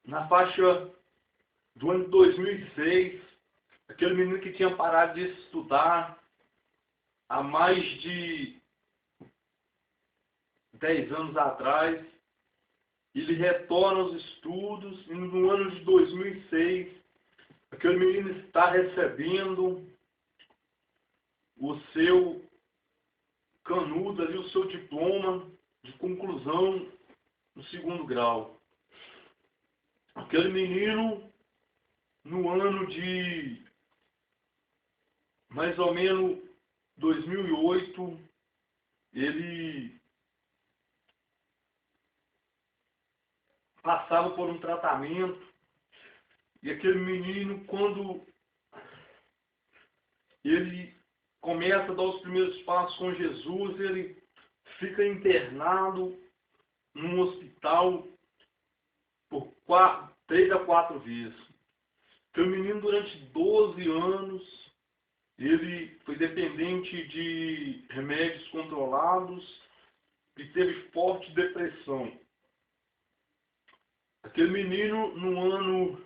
na faixa do ano de 2006, aquele menino que tinha parado de estudar há mais de 10 anos atrás, ele retorna aos estudos e no ano de 2006, aquele menino está recebendo o seu canudo ali, o seu diploma de conclusão no 2º grau. Aquele menino, no ano de mais ou menos 2008, ele passava por um tratamento, e aquele menino, quando ele começa a dar os primeiros passos com Jesus, ele fica internado num hospital por 3 a 4 vezes. Aquele menino, durante 12 anos, ele foi dependente de remédios controlados e teve forte depressão. Aquele menino, no ano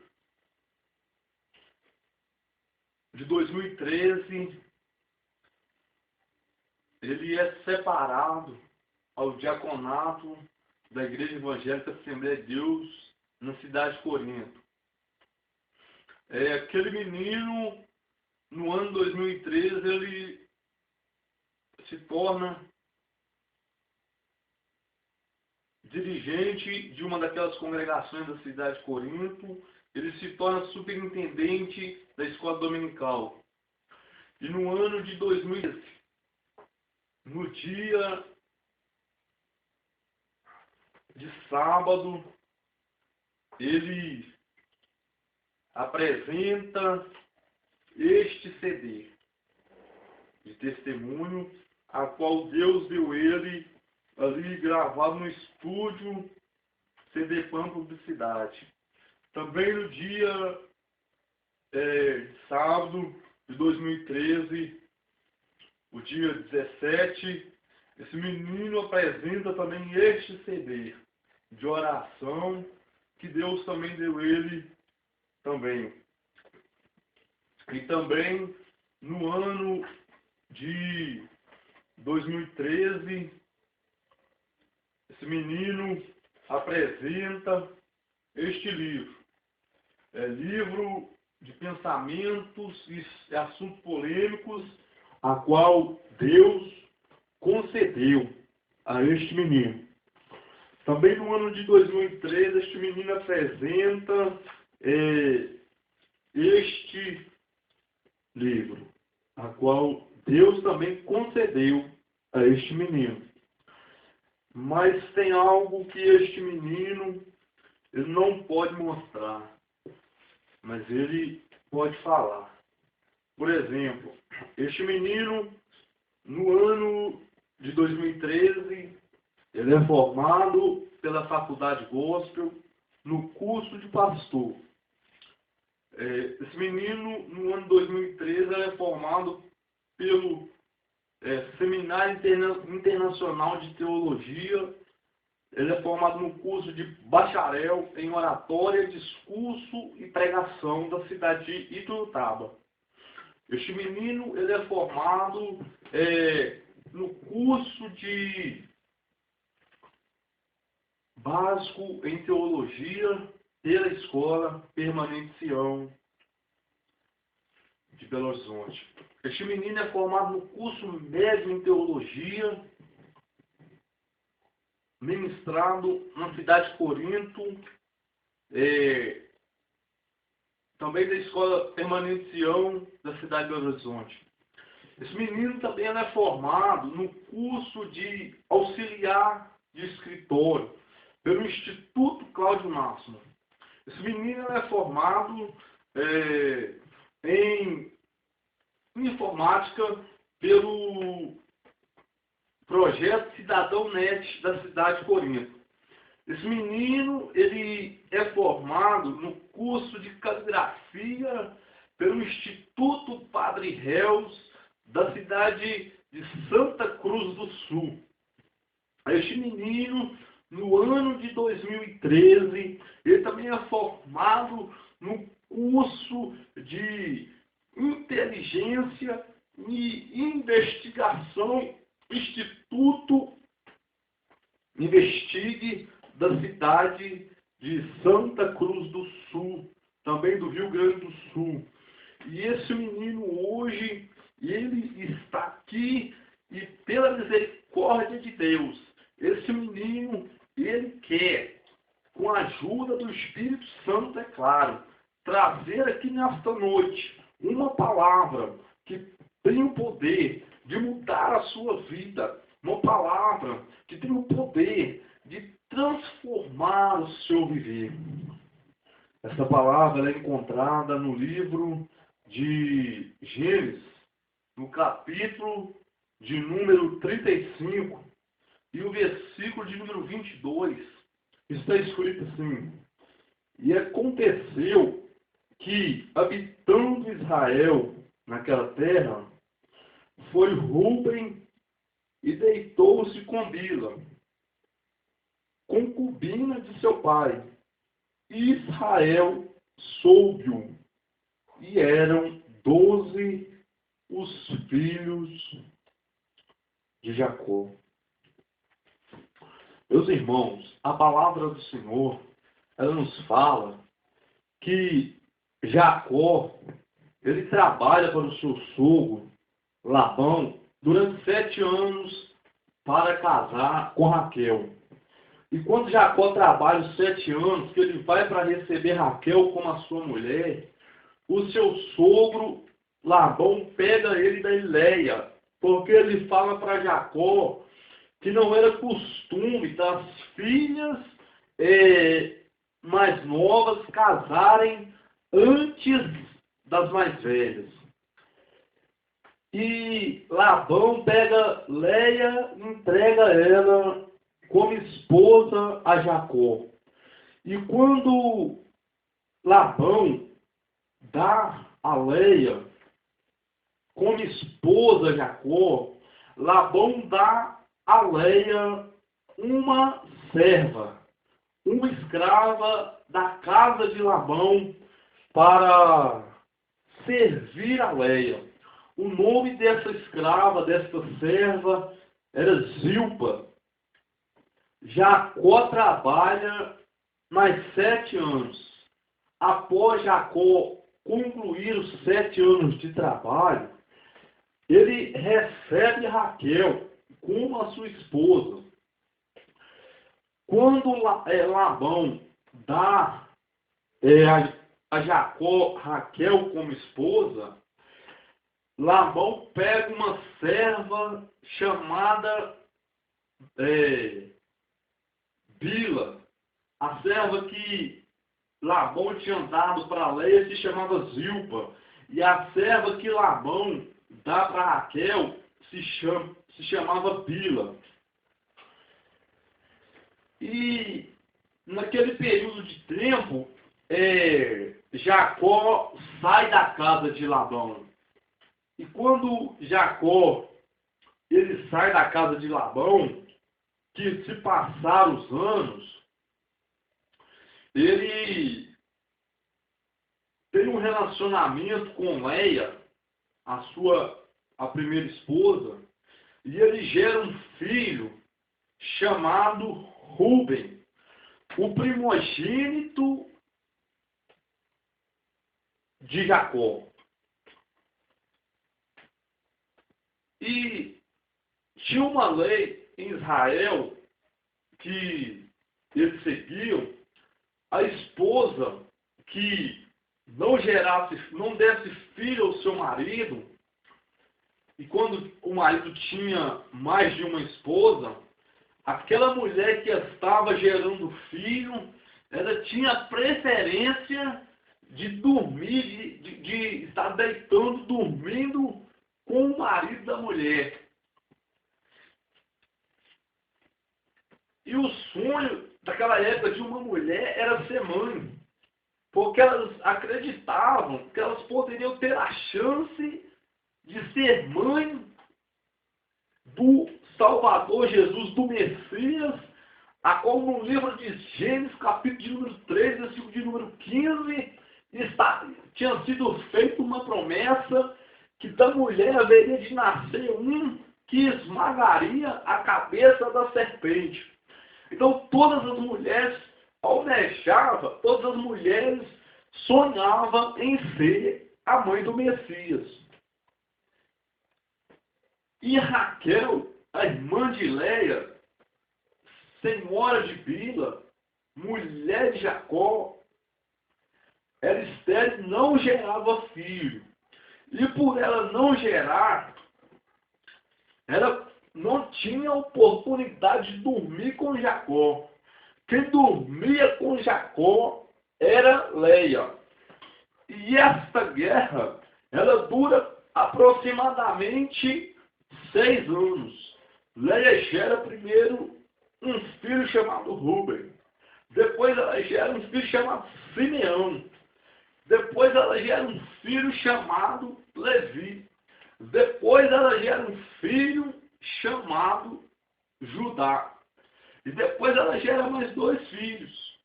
de 2013, ele é separado ao diaconato da Igreja Evangélica Assembleia de Deus na cidade de Corinto. Aquele menino, no ano 2013, ele se torna dirigente de uma daquelas congregações da cidade de Corinto. Ele se torna superintendente da escola dominical. E no ano de 2013, no dia de sábado, ele apresenta este CD de testemunho, a qual Deus deu ele ali gravado no estúdio CD-PAN Publicidade. Também no dia sábado de 2013, o dia 17, esse menino apresenta também este CD de oração que Deus também deu ele também. E também no ano de 2013, esse menino apresenta este livro. Livro de pensamentos e assuntos polêmicos, a qual Deus concedeu a este menino. Também no ano de 2013, este menino apresenta este livro, a qual Deus também concedeu a este menino. Mas tem algo que este menino ele não pode mostrar, mas ele pode falar. Por exemplo, este menino, no ano de 2013, ele é formado pela Faculdade Gospel no curso de pastor. Esse menino, no ano de 2013, é formado pelo Seminário Internacional de Teologia. Ele é formado no curso de bacharel em oratória, discurso e pregação da cidade de Iturutaba. Este menino ele é formado no curso de básico em teologia pela Escola Permanente Sião de Belo Horizonte. Este menino é formado no curso médio em teologia, ministrado na cidade de Corinto, também da Escola Permanente Sião da cidade de Belo Horizonte. Esse menino também é formado no curso de auxiliar de escritório pelo Instituto Cláudio Máximo. Esse menino é formado em informática pelo Projeto Cidadão Net da cidade de Corinto. Esse menino ele é formado no curso de caligrafia pelo Instituto Padre Reus da cidade de Santa Cruz do Sul. Este menino, no ano de 2013, ele também é formado no curso de inteligência e investigação, Instituto Investigue, da cidade de Santa Cruz do Sul, também do Rio Grande do Sul. E esse menino hoje, ele está aqui e pela misericórdia de Deus, esse menino, ele quer, com a ajuda do Espírito Santo, é claro, trazer aqui nesta noite uma palavra que tem o poder de mudar a sua vida, uma palavra que tem o poder de transformar o seu viver. Essa palavra é encontrada no livro de Gênesis, no capítulo de número 35, e o versículo de número 22, está escrito assim: E aconteceu que, habitando Israel naquela terra, foi Rúben e deitou-se com Bila, concubina de seu pai. E Israel soube-o, e eram 12 os filhos de Jacó. Meus irmãos, a palavra do Senhor, ela nos fala que Jacó, ele trabalha para o seu sogro, Labão, durante 7 anos para casar com Raquel. E quando Jacó trabalha os 7 anos, que ele vai para receber Raquel como a sua mulher, o seu sogro, Labão, pega ele da Ileia, porque ele fala para Jacó que não era costume das filhas mais novas casarem antes das mais velhas. E Labão pega Leia e entrega ela como esposa a Jacó. E quando Labão dá a Leia como esposa a Jacó, Labão dá a Leia uma serva, uma escrava da casa de Labão para servir a Leia. O nome dessa escrava, dessa serva, era Zilpa. Jacó trabalha mais 7 anos. Após Jacó concluir os 7 anos de trabalho, ele recebe Raquel como a sua esposa. Quando Labão dá a Jacó Raquel como esposa, Labão pega uma serva chamada Bila. A serva que Labão tinha dado para Leia se chamava Zilpa. E a serva que Labão dá para Raquel se chamava Bila. E naquele período de tempo, Jacó sai da casa de Labão. E quando Jacó ele sai da casa de Labão, que se passaram os anos, ele tem um relacionamento com Leia, a primeira esposa, e ele gera um filho chamado Rúben, o primogênito de Jacó. E tinha uma lei em Israel que eles seguiam: a esposa que não desse filho ao seu marido, e quando o marido tinha mais de uma esposa, aquela mulher que estava gerando filho, ela tinha preferência de dormir, de estar deitando, dormindo com o marido da mulher. E o sonho daquela época de uma mulher era ser mãe, porque elas acreditavam que elas poderiam ter a chance de ser mãe do Salvador Jesus, do Messias, a qual no livro de Gênesis, capítulo de número 3, versículo de número 15, tinha sido feita uma promessa que da mulher haveria de nascer um que esmagaria a cabeça da serpente. Então todas as mulheres almejavam, todas as mulheres sonhavam em ser a mãe do Messias. E Raquel, a irmã de Leia, senhora de Bila, mulher de Jacó, era estéril, não gerava filho. E por ela não gerar, ela não tinha oportunidade de dormir com Jacó. Quem dormia com Jacó era Leia. E esta guerra, ela dura aproximadamente 6 anos. Leia gera primeiro um filho chamado Rubem. Depois ela gera um filho chamado Simeão. Depois ela gera um filho chamado Levi. Depois ela gera um filho chamado Judá. E depois ela gera mais 2 filhos.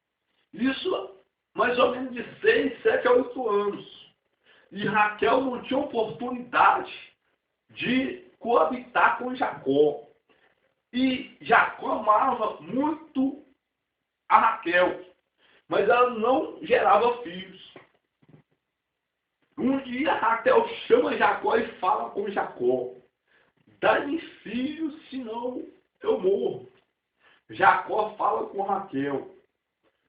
Isso mais ou menos de 6, 7 a 8 anos. E Raquel não tinha oportunidade de coabitar com Jacó. E Jacó amava muito a Raquel, mas ela não gerava filhos. Um dia Raquel chama Jacó e fala com Jacó: dá-me filhos, senão eu morro. Jacó fala com Raquel: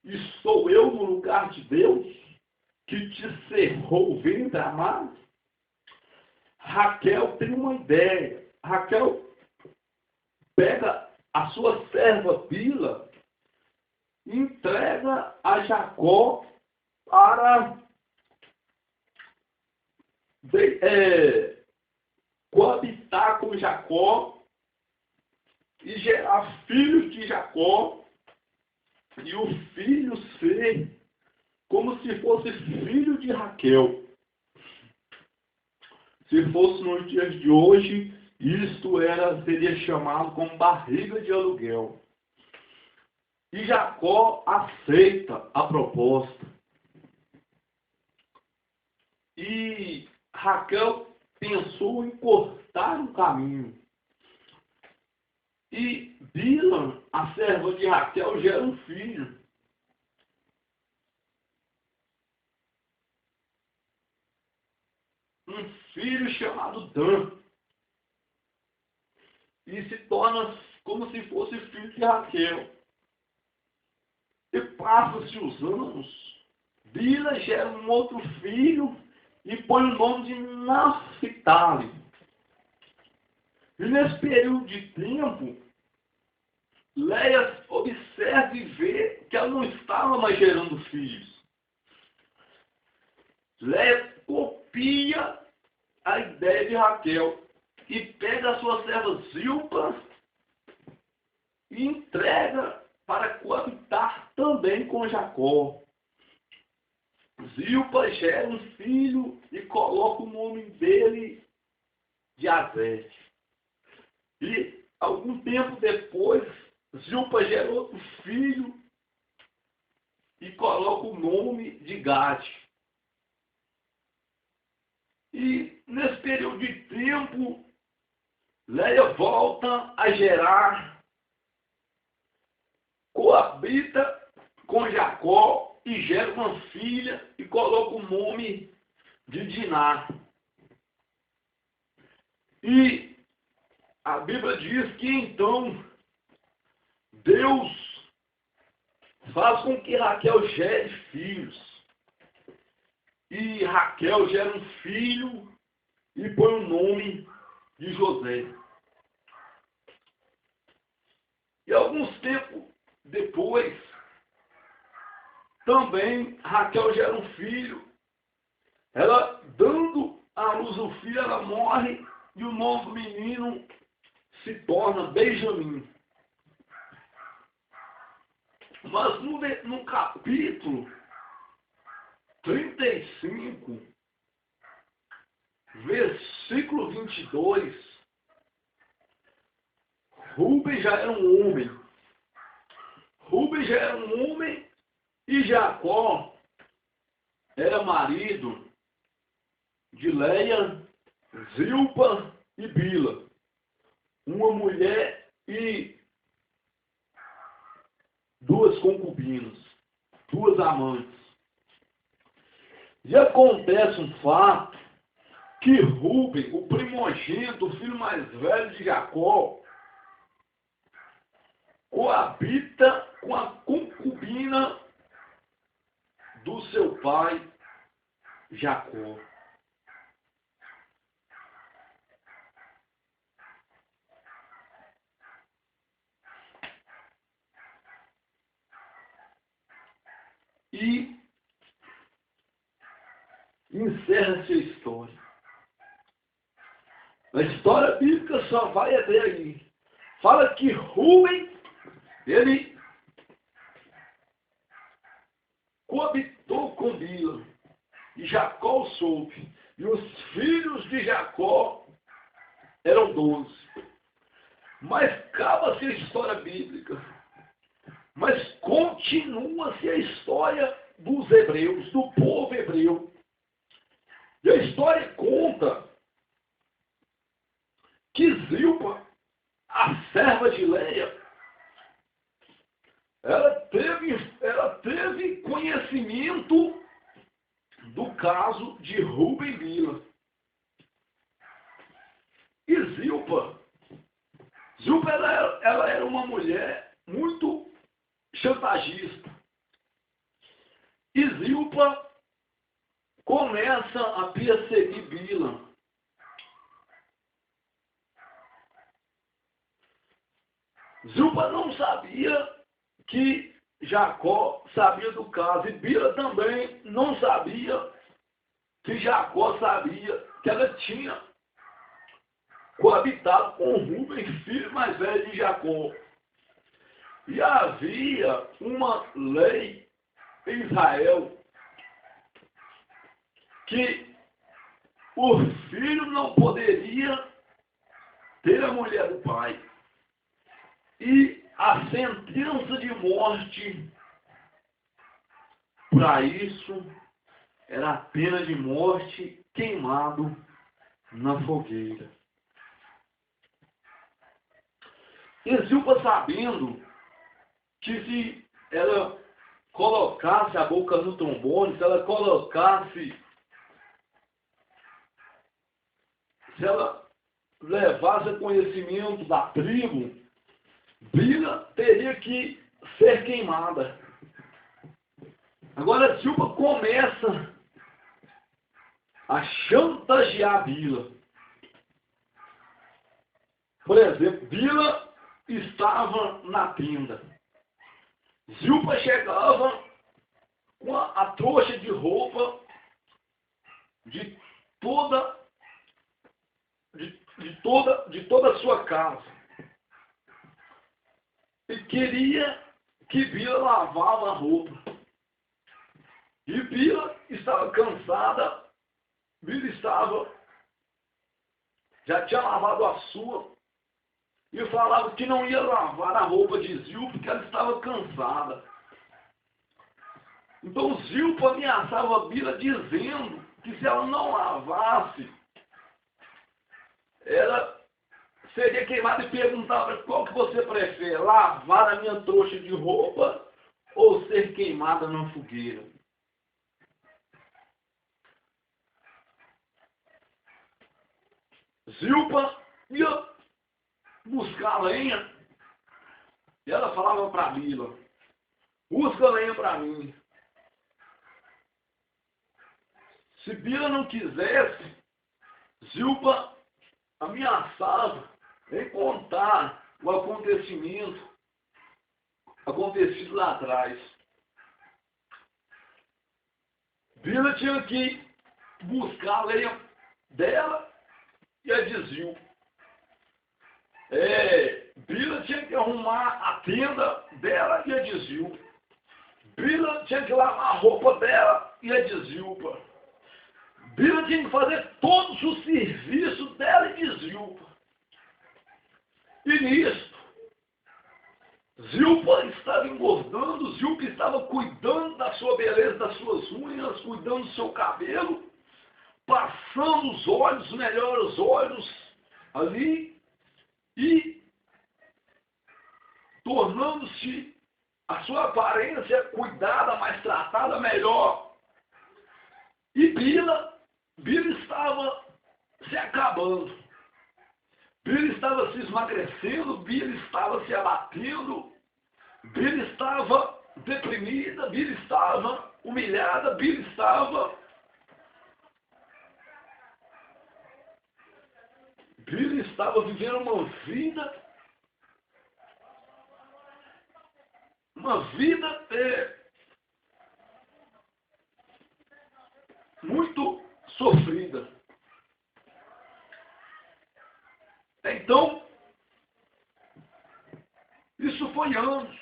estou eu no lugar de Deus, que te cerrou o ventre amado? Raquel tem uma ideia. Raquel pega a sua serva Bila e entrega a Jacó para coabitar com Jacó e gerar filhos de Jacó, e o filho ser como se fosse filho de Raquel. Se fosse nos dias de hoje, isto seria chamado como barriga de aluguel. E Jacó aceita a proposta. E Raquel pensou em cortar o caminho. E Bila, a serva de Raquel, gera um filho. Um filho chamado Dan. E se torna como se fosse filho de Raquel. E passa-se os anos. Bila gera um outro filho e põe o nome de Naphtali. E nesse período de tempo, Leia observa e vê que ela não estava mais gerando filhos. Leia copia a ideia de Raquel e pega a sua serva Zilpa e entrega para coabitar também com Jacó. Zilpa gera um filho e coloca o nome dele de Azé. E algum tempo depois, Zilpa gera outro filho e coloca o nome de Gade. E nesse período de tempo, Leia volta a gerar, coabita com Jacó e gera uma filha e coloca o nome de Diná. E a Bíblia diz que então Deus faz com que Raquel gere filhos. E Raquel gera um filho e põe o nome de José. E alguns tempos depois, também Raquel gera um filho. Ela, dando à luz o filho, ela morre e o nome do menino se torna Benjamim. Mas no capítulo 35, versículo 22, Rubem já era um homem. Rubem já era um homem e Jacó era marido de Leia, Zilpa e Bila, uma mulher e duas concubinas, duas amantes. E acontece um fato que Rubem, o primogênito, o filho mais velho de Jacó, coabita com a concubina do seu pai Jacó. E encerra-se a história. A história bíblica só vai até aí. Fala que Rubem, ele coabitou com Bila. E Jacó soube. E os filhos de Jacó eram 12. Mas acaba-se a história bíblica. Mas continua-se a história dos hebreus, do povo hebreu. E a história conta que Zilpa, a serva de Leia, ela teve conhecimento do caso de Rubem e Bila. E Zilpa ela era uma mulher muito chantagista. E Zilpa começa a perseguir Bila. Zilpa não sabia que Jacó sabia do caso. E Bila também não sabia que Jacó sabia que ela tinha coabitado com Rubem, filho mais velho de Jacó. E havia uma lei em Israel que o filho não poderia ter a mulher do pai. E a sentença de morte para isso era a pena de morte, queimado na fogueira. E Zilpa, sabendo que se ela colocasse a boca no trombone, se ela levasse conhecimento da tribo, Bila teria que ser queimada. Agora Zilpa começa a chantagear Bila. Por exemplo, Bila estava na tenda. Zilpa chegava com a trouxa de roupa de toda a sua casa. E queria que Bila lavava a roupa. E Bila estava cansada. Bila já tinha lavado a sua. E falava que não ia lavar a roupa de Zilpa porque ela estava cansada. Então Zilpa ameaçava Bila dizendo que se ela não lavasse, ela seria queimada, e perguntava: qual que você prefere, lavar a minha trouxa de roupa ou ser queimada na fogueira? Zilpa ia buscar lenha e ela falava para Bila: busca lenha para mim. Se Bila não quisesse, Zilpa ameaçava em contar o acontecido lá atrás. Bila tinha que buscar a lenha dela e a de Zilpa. Bila tinha que arrumar a tenda dela e a de Zilpa. Bila tinha que lavar a roupa dela e a de Zilpa. Bila tinha que fazer todos os serviços dela e de Zilpa. E nisto, Zilpa estava engordando, Zilpa estava cuidando da sua beleza, das suas unhas, cuidando do seu cabelo, passando os olhos, os melhores olhos ali e tornando-se a sua aparência cuidada, mais tratada, melhor. E Bila estava se acabando. Bila estava se esmagrecendo, Bila estava se abatendo, Bila estava deprimida, Bila estava humilhada, Bila estava vivendo uma vida muito sofrida. Então, isso foi anos,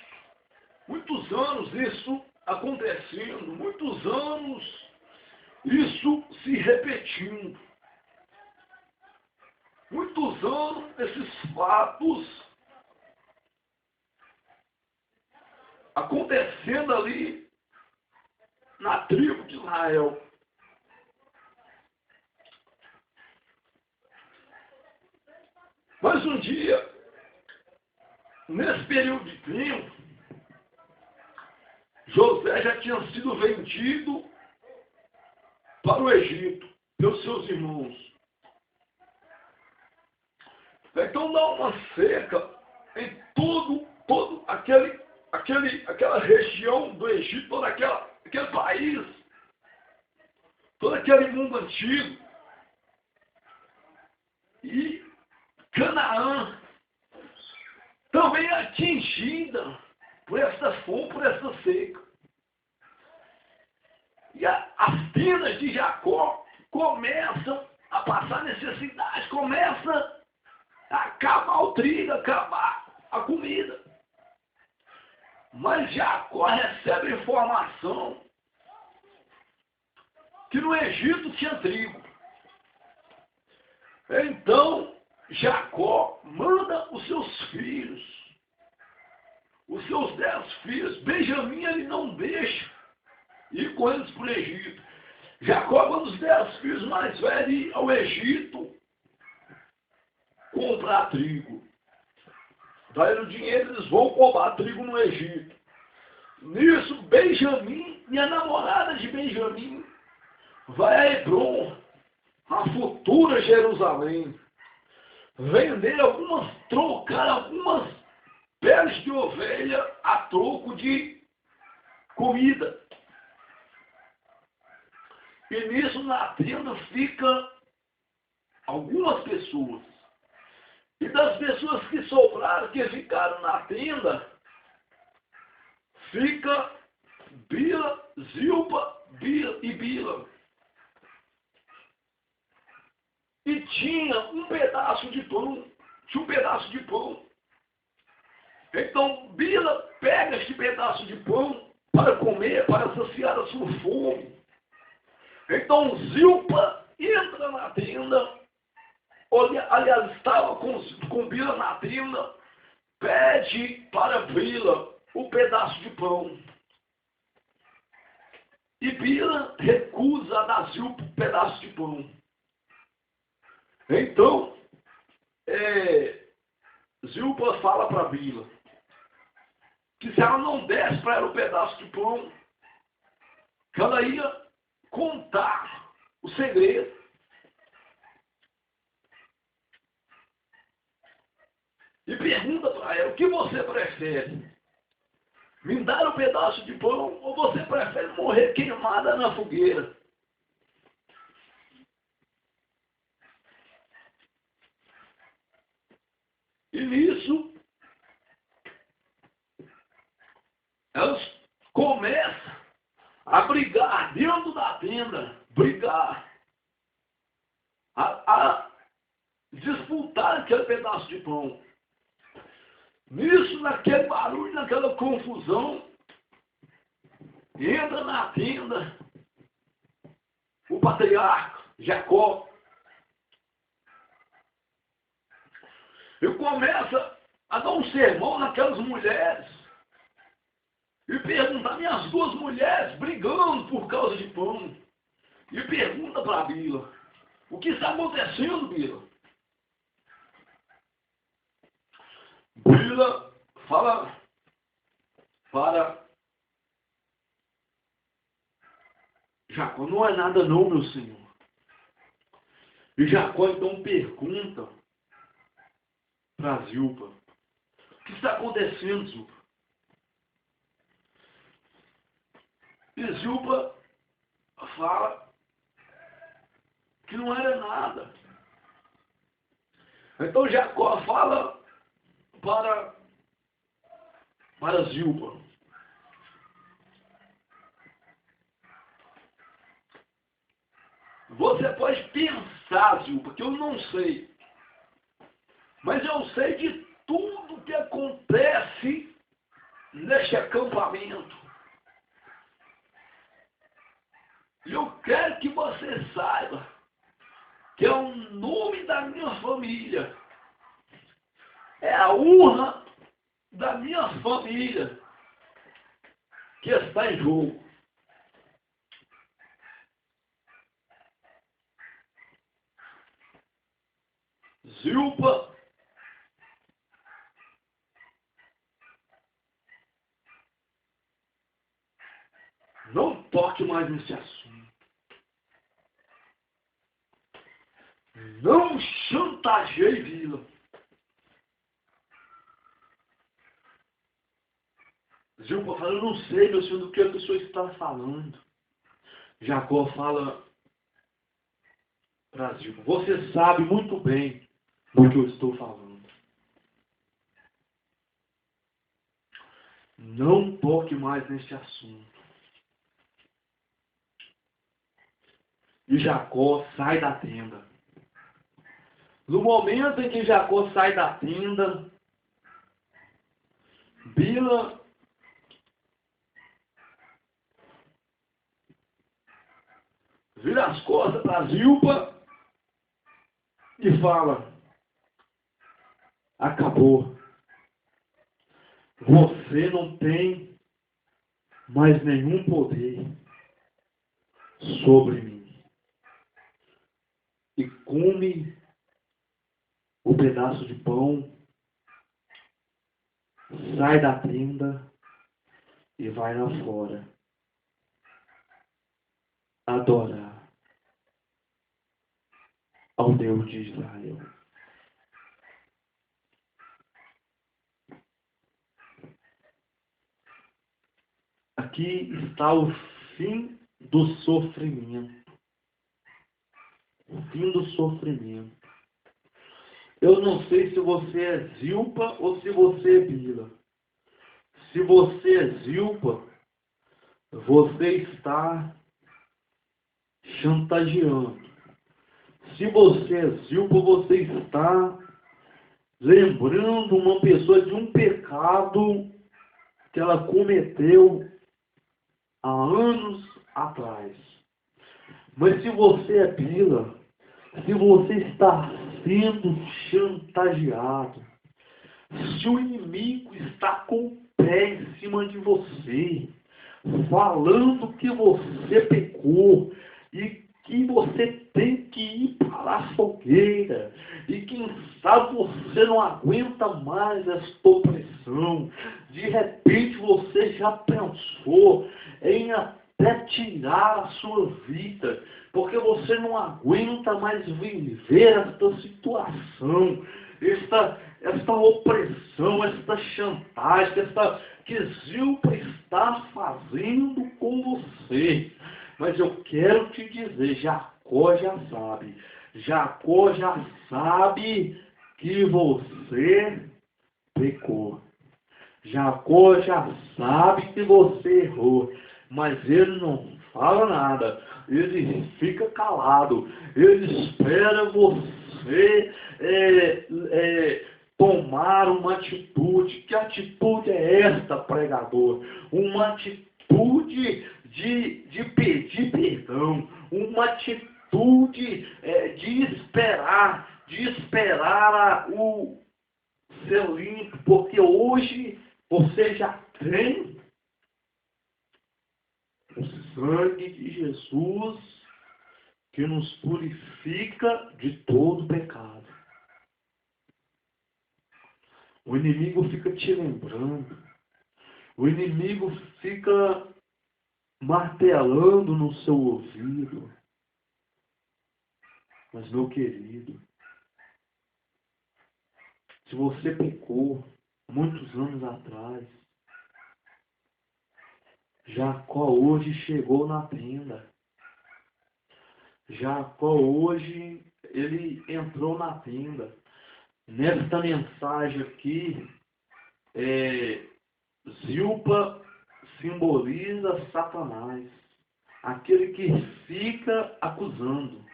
muitos anos isso acontecendo, muitos anos isso se repetindo, muitos anos esses fatos acontecendo ali na tribo de Israel. Mas um dia, nesse período de tempo, José já tinha sido vendido para o Egito pelos seus irmãos. Então dá uma seca em todo aquela região do Egito, todo aquele país, todo aquele mundo antigo. E Canaã também é atingida por essa fome, por essa seca. E as tendas de Jacó começam a passar necessidade, começam a acabar o trigo, acabar a comida. Mas Jacó recebe informação que no Egito tinha trigo. Então, Jacó manda os seus filhos, os seus 10 filhos. Benjamim ele não deixa ir com eles para o Egito. Jacó manda os 10 filhos mais velhos ir ao Egito comprar trigo. Daí o dinheiro eles vão roubar trigo no Egito. Nisso, Benjamim e a namorada de Benjamim vai a Hebron, a futura Jerusalém, trocar algumas peles de ovelha a troco de comida. E nisso na tenda fica algumas pessoas. E das pessoas que sobraram, que ficaram na tenda, fica Bila, Zilpa e Bila. E tinha um pedaço de pão. Então Bila pega este pedaço de pão para comer, para saciar a sua fome. Então Zilpa entra na tenda, aliás, estava com Bila na tenda, pede para Bila o pedaço de pão. E Bila recusa a dar Zilpa um pedaço de pão. Então, Zilpa fala para Bila que se ela não desse para ela o pedaço de pão, que ela ia contar o segredo. E pergunta para ela: o que você prefere? Me dar um pedaço de pão ou você prefere morrer queimada na fogueira? E nisso, elas começam a brigar dentro da tenda, a disputar aquele pedaço de pão. Nisso, naquele barulho, naquela confusão, entra na tenda o patriarca Jacó e começa a dar um sermão naquelas mulheres e pergunta, minhas duas mulheres brigando por causa de pão, e pergunta para Bila, o que está acontecendo, Bila? Bila fala para Jacó, não é nada não, meu senhor. E Jacó então pergunta para Zilpa, o que está acontecendo, Zilpa? E Zilpa fala que não era nada. Então Jacó fala para Zilpa, você pode pensar, Zilpa, que eu não sei, mas eu sei de tudo que acontece neste acampamento. E eu quero que você saiba que é o nome da minha família, é a honra da minha família que está em jogo. Zilpa não toque mais nesse assunto. Não chantageie Bila. Zilpa fala, eu não sei, meu senhor, do que a pessoa está falando. Jacó fala para Zilpa, você sabe muito bem do que eu estou falando. Não toque mais neste assunto. E Jacó sai da tenda. No momento em que Jacó sai da tenda, Bila vira as costas para Zilpa e fala, acabou. Você não tem mais nenhum poder sobre mim. E come o pedaço de pão, sai da tenda e vai lá fora adorar ao Deus de Israel. Aqui está o fim do sofrimento. O fim do sofrimento. Eu não sei se você é Zilpa ou se você é Bila. Se você é Zilpa, você está chantageando. Se você é Zilpa, você está lembrando uma pessoa de um pecado que ela cometeu há anos atrás. Mas se você é Bila, se você está sendo chantageado, se o inimigo está com o pé em cima de você, falando que você pecou e que você tem que ir para a fogueira, e quem sabe você não aguenta mais esta opressão, de repente você já pensou em até tirar a sua vida, porque você não aguenta mais viver esta situação, esta opressão, esta chantagem, que Zilpa está fazendo com você. Mas eu quero te dizer, Jacó já sabe. Jacó já sabe que você pecou. Jacó já sabe que você errou. Mas ele não fala nada. Ele fica calado. Ele espera você tomar uma atitude. Que atitude é esta, pregador? Uma atitude de pedir perdão. Uma atitude de esperar o ser limpo, porque hoje você já tem o sangue de Jesus que nos purifica de todo pecado. O inimigo fica te lembrando. O inimigo fica martelando no seu ouvido. Mas, meu querido, se você pecou muitos anos atrás, Jacó hoje chegou na tenda. Jacó hoje, ele entrou na tenda. Nesta mensagem aqui, Zilpa simboliza Satanás, aquele que fica acusando.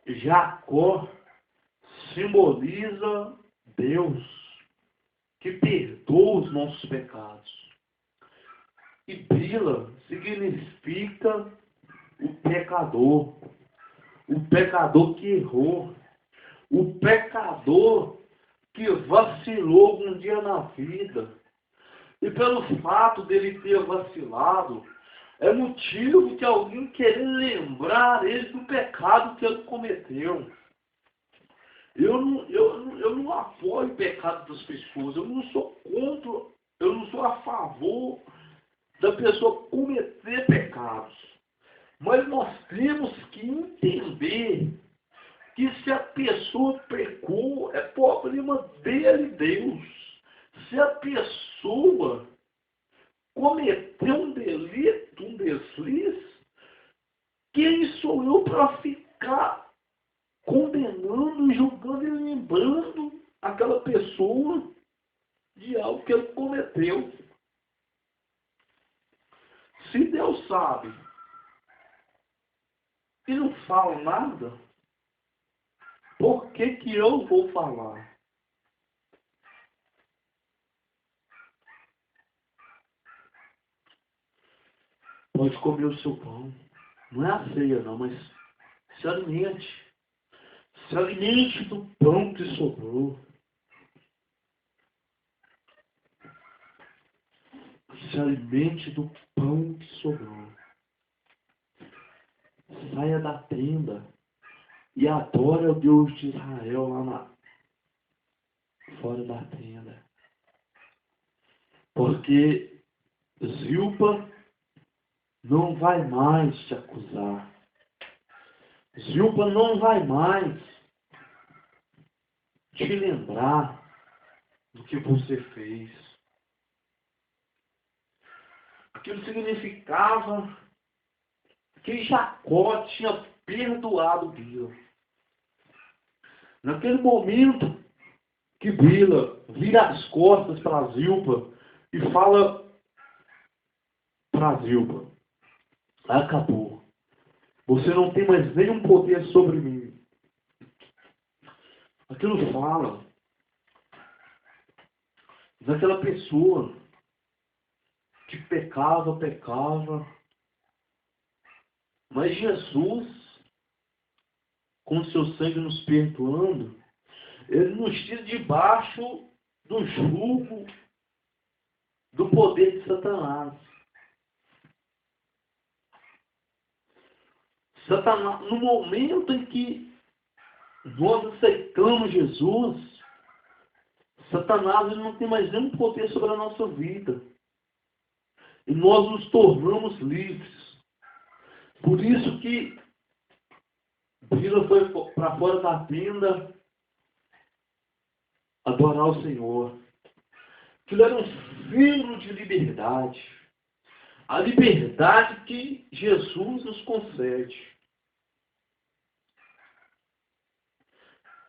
Jacó simboliza Deus, que perdoa os nossos pecados. E Bila significa o pecador que errou, o pecador que vacilou um dia na vida. E pelo fato dele ter vacilado, é motivo de alguém querer lembrar ele do pecado que ele cometeu. Eu não apoio o pecado das pessoas, eu não sou contra, eu não sou a favor da pessoa cometer pecados. Mas nós temos que entender que se a pessoa pecou, é problema dele e Deus. Se a pessoa cometeu um delito, um deslize, quem sou eu para ficar condenando, julgando e lembrando aquela pessoa de algo que ele cometeu? Se Deus sabe e não fala nada, por que eu vou falar? Pode comer o seu pão. Não é a ceia não, mas se alimente. Se alimente do pão que sobrou. Se alimente do pão que sobrou. Saia da tenda e adore ao Deus de Israel lá fora da tenda. Porque Zilpa não vai mais te acusar. Zilpa não vai mais te lembrar do que você fez. Aquilo significava que Jacó tinha perdoado Bila. Naquele momento que Bila vira as costas para Zilpa e fala para Zilpa: acabou. Você não tem mais nenhum poder sobre mim. Aquilo fala daquela pessoa que pecava, mas Jesus, com seu sangue nos perdoando, ele nos tira debaixo do jugo do poder de Satanás. Satanás, no momento em que nós aceitamos Jesus, Satanás ele não tem mais nenhum poder sobre a nossa vida. E nós nos tornamos livres. Por isso que Bila foi para fora da tenda adorar o Senhor. Aquilo era um símbolo de liberdade. A liberdade que Jesus nos concede.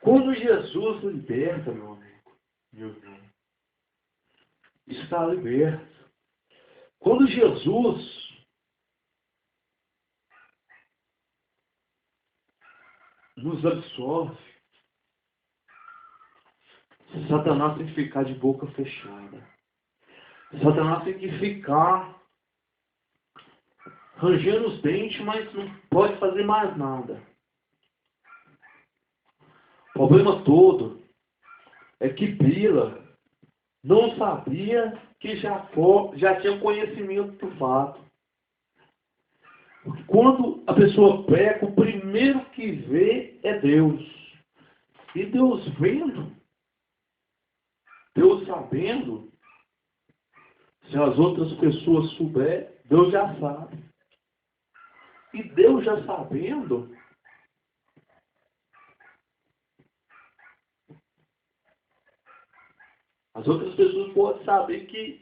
Quando Jesus liberta, meu amigo, meu irmão, está liberto. Quando Jesus nos absorve, Satanás tem que ficar de boca fechada. Satanás tem que ficar rangendo os dentes, mas não pode fazer mais nada. problema todo é que Bila não sabia que Jacó já tinha conhecimento do fato. Quando a pessoa peca, o primeiro que vê é Deus. E Deus vendo, Deus sabendo, se as outras pessoas souberem, Deus já sabe. E Deus já sabendo, as outras pessoas podem saber que